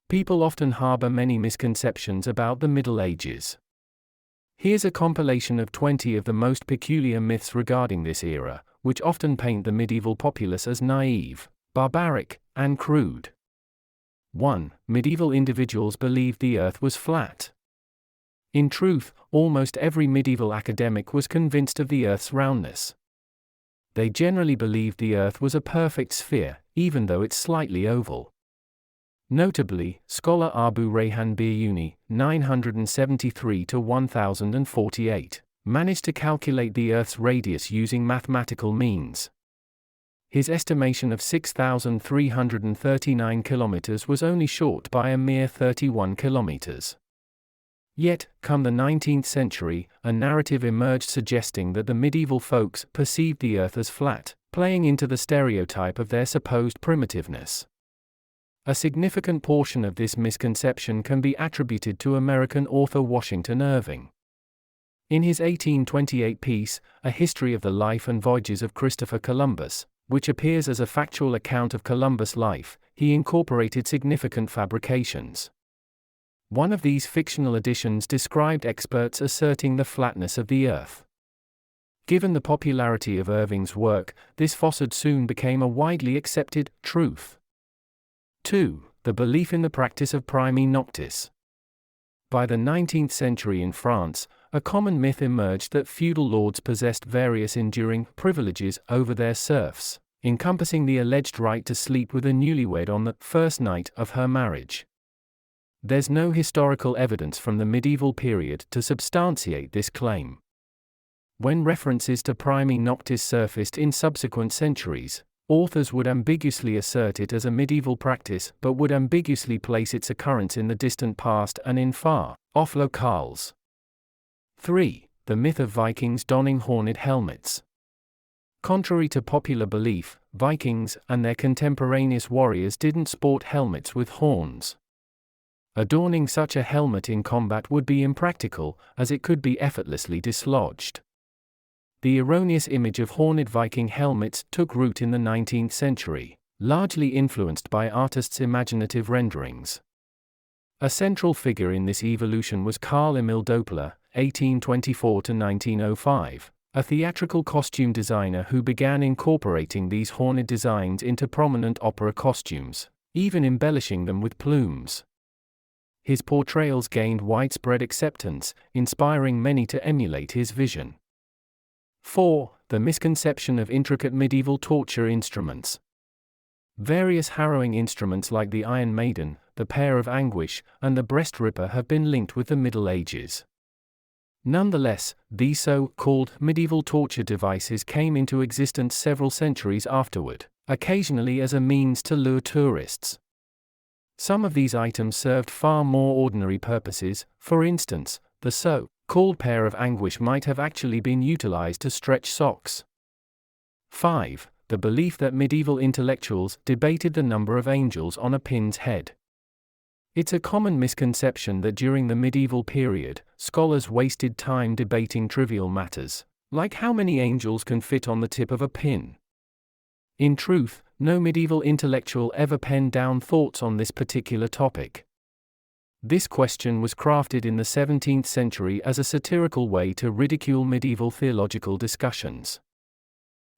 People often harbor many misconceptions about the Middle Ages. Here's a compilation of 20 of the most peculiar myths regarding this era, which often paint the medieval populace as naive, barbaric, and crude. 1. Medieval individuals believed the earth was flat. In truth, almost every medieval academic was convinced of the earth's roundness. They generally believed the earth was a perfect sphere, even though it's slightly oval. Notably, scholar Abu Rayhan Biruni, 973–1048, managed to calculate the Earth's radius using mathematical means. His estimation of 6,339 kilometers was only short by a mere 31 kilometers. Yet, come the 19th century, a narrative emerged suggesting that the medieval folks perceived the Earth as flat, playing into the stereotype of their supposed primitiveness. A significant portion of this misconception can be attributed to American author Washington Irving. In his 1828 piece, A History of the Life and Voyages of Christopher Columbus, which appears as a factual account of Columbus' life, he incorporated significant fabrications. One of these fictional additions described experts asserting the flatness of the Earth. Given the popularity of Irving's work, this falsehood soon became a widely accepted truth. 2. The belief in the practice of primi noctis. By the 19th century in France, a common myth emerged that feudal lords possessed various enduring privileges over their serfs, encompassing the alleged right to sleep with a newlywed on the first night of her marriage. There's no historical evidence from the medieval period to substantiate this claim. When references to primi noctis surfaced in subsequent centuries, authors would ambiguously assert it as a medieval practice but would ambiguously place its occurrence in the distant past and in far-off locales. 3. The myth of Vikings donning horned helmets. Contrary to popular belief, Vikings and their contemporaneous warriors didn't sport helmets with horns. Adorning such a helmet in combat would be impractical, as it could be effortlessly dislodged. The erroneous image of horned Viking helmets took root in the 19th century, largely influenced by artists' imaginative renderings. A central figure in this evolution was Carl Emil Doppler, 1824–1905, a theatrical costume designer who began incorporating these horned designs into prominent opera costumes, even embellishing them with plumes. His portrayals gained widespread acceptance, inspiring many to emulate his vision. 4. The misconception of intricate medieval torture instruments. Various harrowing instruments like the Iron Maiden, the Pear of Anguish, and the Breast Ripper have been linked with the Middle Ages. Nonetheless, these so-called medieval torture devices came into existence several centuries afterward, occasionally as a means to lure tourists. Some of these items served far more ordinary purposes. For instance, the so-called Pear of Anguish might have actually been utilized to stretch socks. 5. The belief that medieval intellectuals debated the number of angels on a pin's head. It's a common misconception that during the medieval period, scholars wasted time debating trivial matters, like how many angels can fit on the tip of a pin. In truth, no medieval intellectual ever penned down thoughts on this particular topic. This question was crafted in the 17th century as a satirical way to ridicule medieval theological discussions.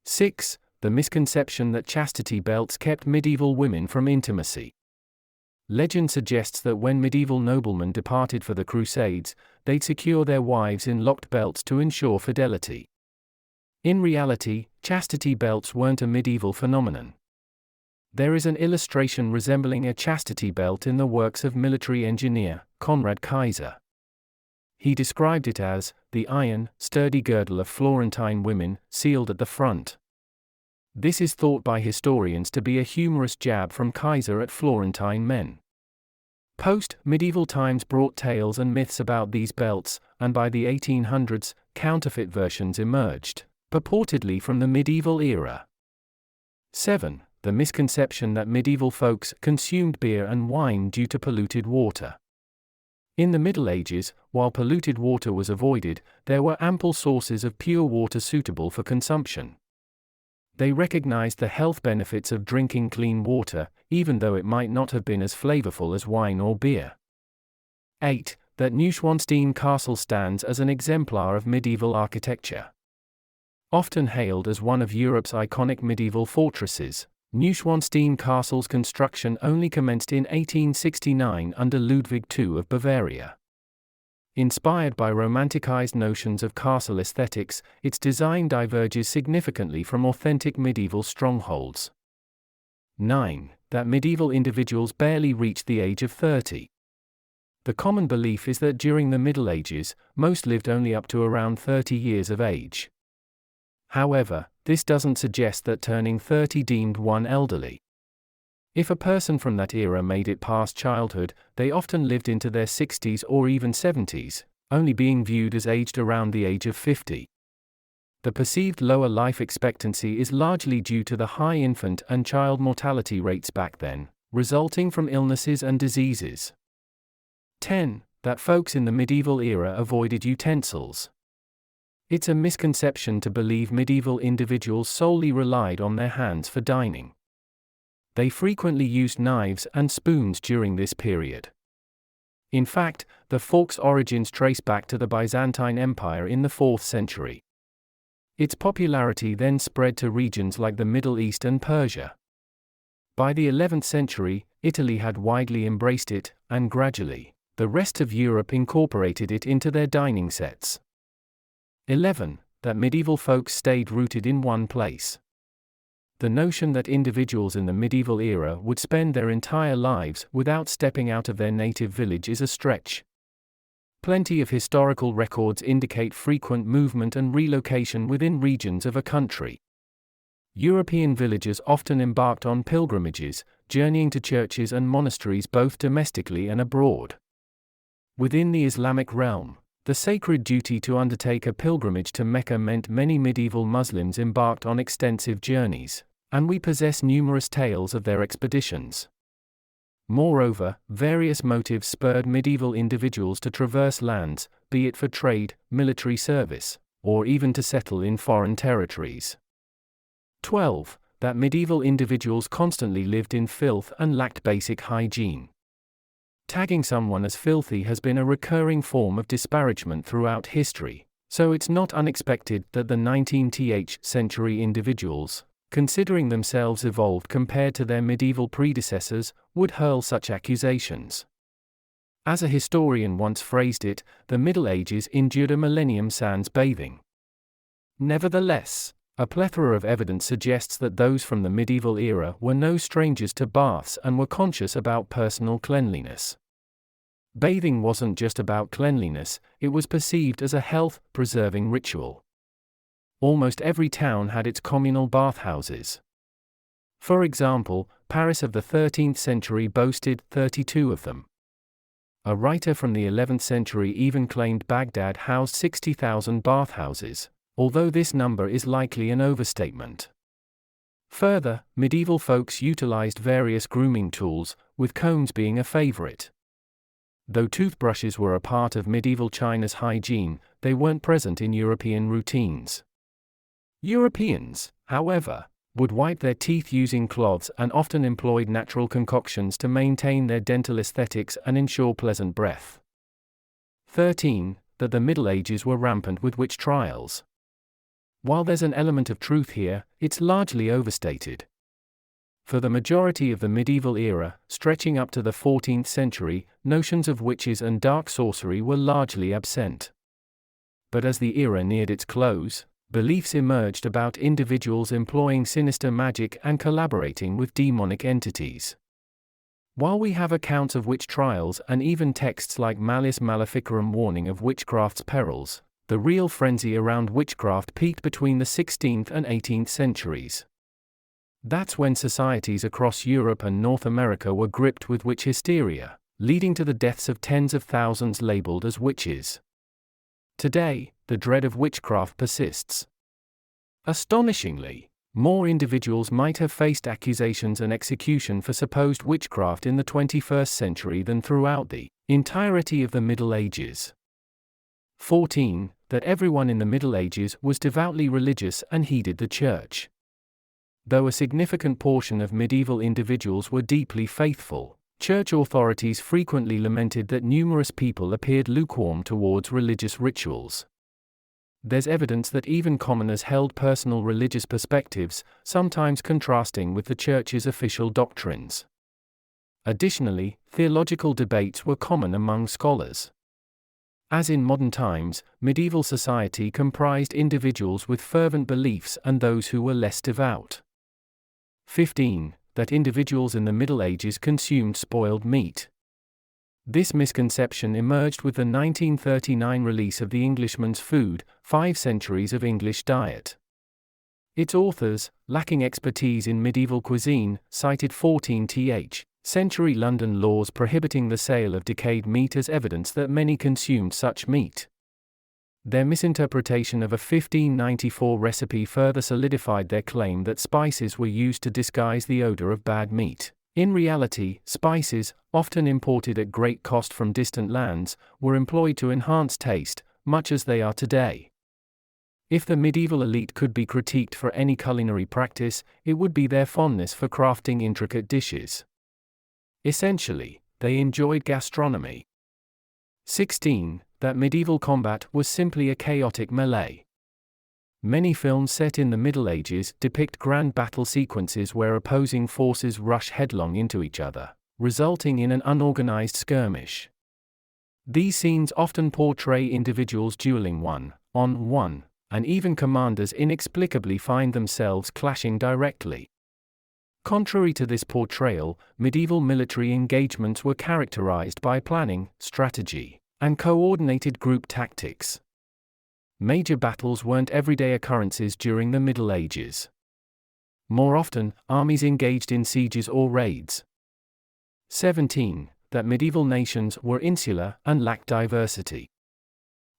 6. The misconception that chastity belts kept medieval women from intimacy. Legend suggests that when medieval noblemen departed for the Crusades, they'd secure their wives in locked belts to ensure fidelity. In reality, chastity belts weren't a medieval phenomenon. There is an illustration resembling a chastity belt in the works of military engineer Conrad Kaiser. He described it as the iron, sturdy girdle of Florentine women, sealed at the front. This is thought by historians to be a humorous jab from Kaiser at Florentine men. Post-medieval times brought tales and myths about these belts, and by the 1800s, counterfeit versions emerged, purportedly from the medieval era. 7. The misconception that medieval folks consumed beer and wine due to polluted water. In the Middle Ages, while polluted water was avoided, there were ample sources of pure water suitable for consumption. They recognized the health benefits of drinking clean water, even though it might not have been as flavorful as wine or beer. 8. That Neuschwanstein Castle stands as an exemplar of medieval architecture. Often hailed as one of Europe's iconic medieval fortresses, Neuschwanstein Castle's construction only commenced in 1869 under Ludwig II of Bavaria. Inspired by romanticized notions of castle aesthetics, its design diverges significantly from authentic medieval strongholds. 9. That medieval individuals barely reached the age of 30. The common belief is that during the Middle Ages, most lived only up to around 30 years of age. However, this doesn't suggest that turning 30 deemed one elderly. If a person from that era made it past childhood, they often lived into their 60s or even 70s, only being viewed as aged around the age of 50. The perceived lower life expectancy is largely due to the high infant and child mortality rates back then, resulting from illnesses and diseases. 10. That folks in the medieval era avoided utensils. It's a misconception to believe medieval individuals solely relied on their hands for dining. They frequently used knives and spoons during this period. In fact, the fork's origins trace back to the Byzantine Empire in the 4th century. Its popularity then spread to regions like the Middle East and Persia. By the 11th century, Italy had widely embraced it, and gradually, the rest of Europe incorporated it into their dining sets. 11. That medieval folks stayed rooted in one place. The notion that individuals in the medieval era would spend their entire lives without stepping out of their native village is a stretch. Plenty of historical records indicate frequent movement and relocation within regions of a country. European villagers often embarked on pilgrimages, journeying to churches and monasteries both domestically and abroad. Within the Islamic realm, the sacred duty to undertake a pilgrimage to Mecca meant many medieval Muslims embarked on extensive journeys, and we possess numerous tales of their expeditions. Moreover, various motives spurred medieval individuals to traverse lands, be it for trade, military service, or even to settle in foreign territories. 12. That medieval individuals constantly lived in filth and lacked basic hygiene. Tagging someone as filthy has been a recurring form of disparagement throughout history, so it's not unexpected that the 19th century individuals, considering themselves evolved compared to their medieval predecessors, would hurl such accusations. As a historian once phrased it, the Middle Ages endured a millennium sans bathing. Nevertheless, a plethora of evidence suggests that those from the medieval era were no strangers to baths and were conscious about personal cleanliness. Bathing wasn't just about cleanliness, it was perceived as a health-preserving ritual. Almost every town had its communal bathhouses. For example, Paris of the 13th century boasted 32 of them. A writer from the 11th century even claimed Baghdad housed 60,000 bathhouses, although this number is likely an overstatement. Further, medieval folks utilized various grooming tools, with combs being a favorite. Though toothbrushes were a part of medieval China's hygiene, they weren't present in European routines. Europeans, however, would wipe their teeth using cloths and often employed natural concoctions to maintain their dental aesthetics and ensure pleasant breath. 13. That the Middle Ages were rampant with witch trials. While there's an element of truth here, it's largely overstated. For the majority of the medieval era, stretching up to the 14th century, notions of witches and dark sorcery were largely absent. But as the era neared its close, beliefs emerged about individuals employing sinister magic and collaborating with demonic entities. While we have accounts of witch trials and even texts like Malleus Maleficarum warning of witchcraft's perils, the real frenzy around witchcraft peaked between the 16th and 18th centuries. That's when societies across Europe and North America were gripped with witch hysteria, leading to the deaths of tens of thousands labeled as witches. Today, the dread of witchcraft persists. Astonishingly, more individuals might have faced accusations and execution for supposed witchcraft in the 21st century than throughout the entirety of the Middle Ages. 14. That everyone in the Middle Ages was devoutly religious and heeded the church. Though a significant portion of medieval individuals were deeply faithful, church authorities frequently lamented that numerous people appeared lukewarm towards religious rituals. There's evidence that even commoners held personal religious perspectives, sometimes contrasting with the church's official doctrines. Additionally, theological debates were common among scholars. As in modern times, medieval society comprised individuals with fervent beliefs and those who were less devout. 15. That individuals in the Middle Ages consumed spoiled meat. This misconception emerged with the 1939 release of The Englishman's Food, 5 Centuries of English Diet. Its authors, lacking expertise in medieval cuisine, cited 14th century London laws prohibiting the sale of decayed meat as evidence that many consumed such meat. Their misinterpretation of a 1594 recipe further solidified their claim that spices were used to disguise the odor of bad meat. In reality, spices, often imported at great cost from distant lands, were employed to enhance taste, much as they are today. If the medieval elite could be critiqued for any culinary practice, it would be their fondness for crafting intricate dishes. Essentially, they enjoyed gastronomy. 16. That medieval combat was simply a chaotic melee. Many films set in the Middle Ages depict grand battle sequences where opposing forces rush headlong into each other, resulting in an unorganized skirmish. These scenes often portray individuals dueling one-on-one, and even commanders inexplicably find themselves clashing directly. Contrary to this portrayal, medieval military engagements were characterized by planning, strategy, and coordinated group tactics. Major battles weren't everyday occurrences during the Middle Ages. More often, armies engaged in sieges or raids. 17. That medieval nations were insular and lacked diversity.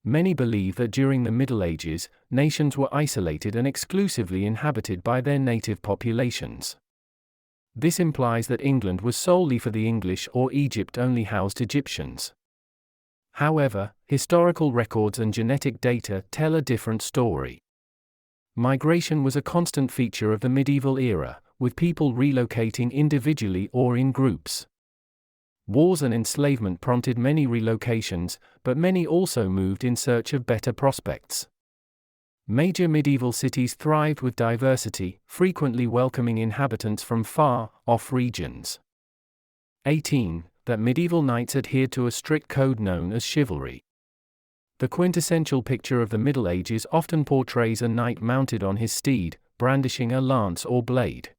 Many believe that during the Middle Ages, nations were isolated and exclusively inhabited by their native populations. This implies that England was solely for the English or Egypt only housed Egyptians. However, historical records and genetic data tell a different story. Migration was a constant feature of the medieval era, with people relocating individually or in groups. Wars and enslavement prompted many relocations, but many also moved in search of better prospects. Major medieval cities thrived with diversity, frequently welcoming inhabitants from far-off regions. 18. That medieval knights adhered to a strict code known as chivalry. The quintessential picture of the Middle Ages often portrays a knight mounted on his steed, brandishing a lance or blade.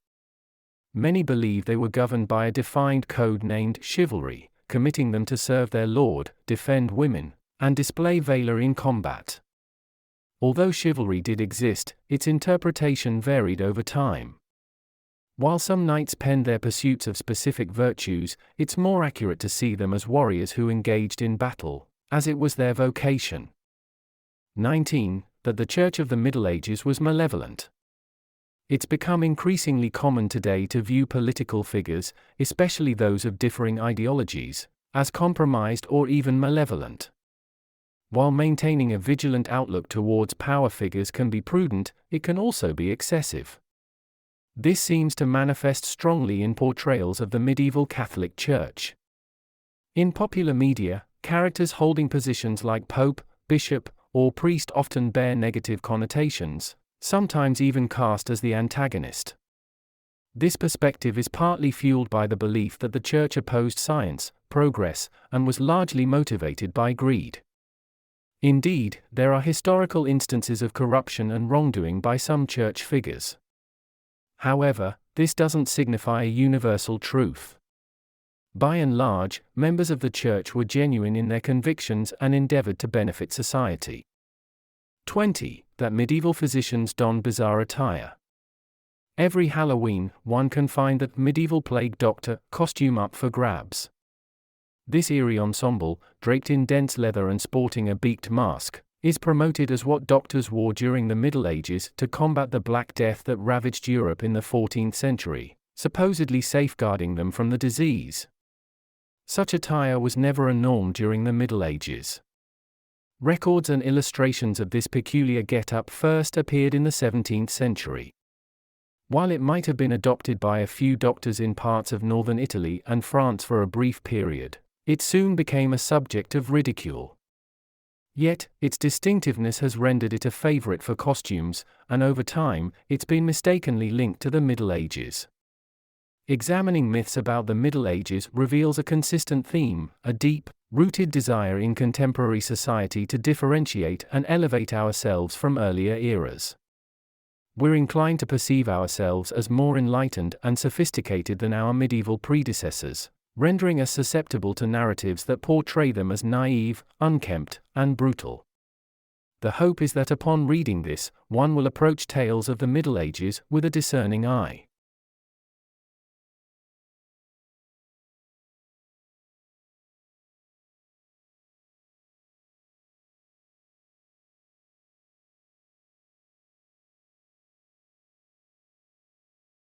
Many believe they were governed by a defined code named chivalry, committing them to serve their lord, defend women, and display valor in combat. Although chivalry did exist, its interpretation varied over time. While some knights penned their pursuits of specific virtues, it's more accurate to see them as warriors who engaged in battle, as it was their vocation. 19. That the Church of the Middle Ages was malevolent. It's become increasingly common today to view political figures, especially those of differing ideologies, as compromised or even malevolent. While maintaining a vigilant outlook towards power figures can be prudent, it can also be excessive. This seems to manifest strongly in portrayals of the medieval Catholic Church. In popular media, characters holding positions like pope, bishop, or priest often bear negative connotations, sometimes even cast as the antagonist. This perspective is partly fueled by the belief that the Church opposed science, progress, and was largely motivated by greed. Indeed, there are historical instances of corruption and wrongdoing by some church figures. However, this doesn't signify a universal truth. By and large, members of the church were genuine in their convictions and endeavored to benefit society. 20. That medieval physicians donned bizarre attire. Every Halloween, one can find the medieval plague doctor costume up for grabs. This eerie ensemble, draped in dense leather and sporting a beaked mask, is promoted as what doctors wore during the Middle Ages to combat the Black Death that ravaged Europe in the 14th century, supposedly safeguarding them from the disease. Such attire was never a norm during the Middle Ages. Records and illustrations of this peculiar get-up first appeared in the 17th century. While it might have been adopted by a few doctors in parts of northern Italy and France for a brief period, it soon became a subject of ridicule. Yet, its distinctiveness has rendered it a favorite for costumes, and over time, it's been mistakenly linked to the Middle Ages. Examining myths about the Middle Ages reveals a consistent theme, a deep, rooted desire in contemporary society to differentiate and elevate ourselves from earlier eras. We're inclined to perceive ourselves as more enlightened and sophisticated than our medieval predecessors, rendering us susceptible to narratives that portray them as naive, unkempt, and brutal. The hope is that upon reading this, one will approach tales of the Middle Ages with a discerning eye.